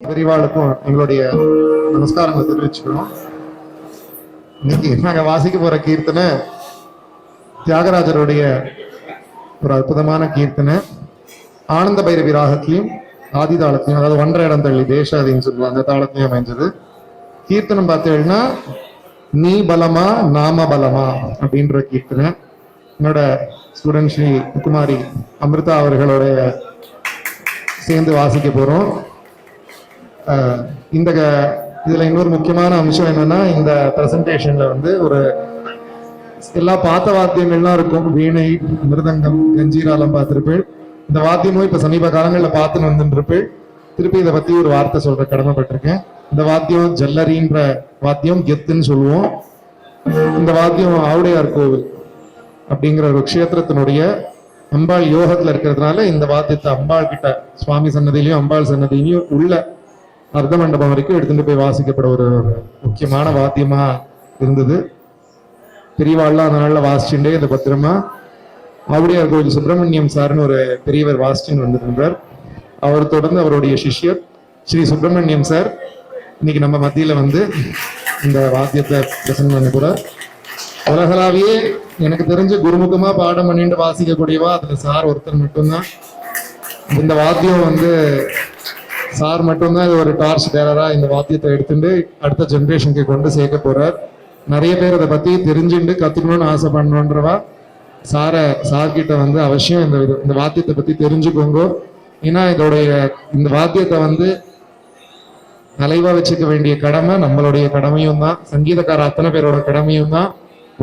பெரியவாளுக்கும் எங்களுடைய நமஸ்காரங்களை தெரிவிச்சுக்கிறோம். இன்னைக்கு நாங்க வாசிக்க போற கீர்த்தனை தியாகராஜருடைய ஒரு அற்புதமான கீர்த்தனை. ஆனந்த பைரவி ராகத்திலையும் ஆதி தாளத்தையும், அதாவது ஒன்றரை இடம் தள்ளி தேசாதின்னு சொல்லுவாங்க, அந்த தாளத்தையும் அமைஞ்சது. கீர்த்தனம் பார்த்தீங்கன்னா நீ பலமா நாம பலமா அப்படின்ற கீர்த்தனை. என்னோட ஸ்டூடெண்ட் ஸ்ரீ குமாரி அமிர்தா அவர்களோட சேர்ந்து வாசிக்க போறோம். இந்த இதுல இன்னொரு முக்கியமான அம்சம் என்னன்னா, இந்த பிரசன்டேஷன்ல வந்து ஒரு எல்லா பாத்த வாத்தியங்கள்லாம் இருக்கும். வீணை, மிருதங்கம், கஞ்சீராலம் பார்த்திருப்பேன். இந்த வாத்தியமும் இப்ப சமீப காலங்களில் பார்த்துன்னு வந்துருப்பேன். திருப்பி இதை பத்தி ஒரு வார்த்தை சொல்ற கடமைப்பட்டிருக்கேன். இந்த வாத்தியம் ஜல்லரின்ற வாத்தியம், கெத்துன்னு சொல்லுவோம். இந்த வாத்தியம் ஆவுடையார் கோவில் அப்படிங்கிற ஒரு க்ஷேத்திரத்தினுடைய அம்பாள் யோகத்துல இருக்கிறதுனால இந்த வாத்தியத்தை அம்பாள் கிட்ட, சுவாமி சன்னதியிலையும் அம்பாள் சன்னதியிலையும் உள்ள அர்த்த மண்டபம் வரைக்கும் எடுத்துட்டு போய் வாசிக்கப்பட ஒரு முக்கியமான வாத்தியமா இருந்தது. பெரியவாள்லாம் அந்த நாள்ல வாசிச்சுட்டே இந்த பத்திரமா ஆவுடையார் கோவில் சுப்பிரமணியம் சார்னு ஒரு பெரியவர் வாசிச்சுன்னு வந்துருந்தார். அவர் தொடர்ந்து அவருடைய சிஷ்யர் ஸ்ரீ சுப்பிரமணியம் சார் இன்னைக்கு நம்ம மத்தியில வந்து இந்த வாத்தியத்தை பிரசன்ட் பண்ண கூட உலகளாவியே எனக்கு தெரிஞ்சு குருமுகமா பாடம் பண்ணிட்டு வாசிக்கக்கூடியவா அதுல சார் ஒருத்தர் மட்டும்தான். இந்த வாத்தியம் வந்து சார் மட்டும்தான் இது ஒரு டார்ச் டேரரா இந்த வாத்தியத்தை எடுத்துட்டு அடுத்த ஜென்ரேஷனுக்கு கொண்டு சேர்க்க போறார். நிறைய பேர் அதை பத்தி தெரிஞ்சுட்டு கத்துக்கணும்னு ஆசை பண்ணணுன்றவா சார்கிட்ட வந்து அவசியம் இந்த வாத்தியத்தை பத்தி தெரிஞ்சுக்கோங்க. ஏன்னா இந்த வாத்தியத்தை வந்து அலைவா வச்சுக்க வேண்டிய கடமை நம்மளுடைய கடமையும் தான், சங்கீதக்கார அத்தனை பேரோட கடமையும் தான்.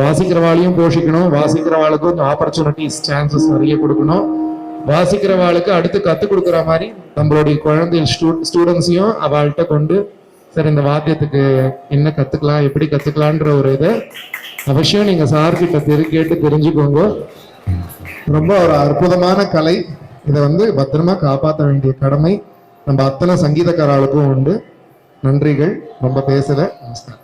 வாசிக்கிறவாளையும் போஷிக்கணும், வாசிக்கிறவாளுக்கும் ஆப்பர்ச்சுனிட்டிஸ், சான்சஸ் நிறைய கொடுக்கணும். வாசிக்கிறவாளுக்கு அடுத்து கத்துக் கொடுக்குற மாதிரி நம்மளுடைய குழந்தை ஸ்டூடெண்ட்ஸையும் அவள்கிட்ட கொண்டு சரி இந்த வாத்தியத்துக்கு என்ன கத்துக்கலாம், எப்படி கத்துக்கலான்ற ஒரு இதை அவசியம் நீங்க சார்கிட்ட கேட்டு தெரிஞ்சுக்கோங்க. ரொம்ப ஒரு அற்புதமான கலை. இதை வந்து பத்திரமா காப்பாற்ற வேண்டிய கடமை நம்ம அத்தனை சங்கீதக்காரர்களுக்கும் உண்டு. நன்றிகள். ரொம்ப பேசல. நமஸ்காரம்.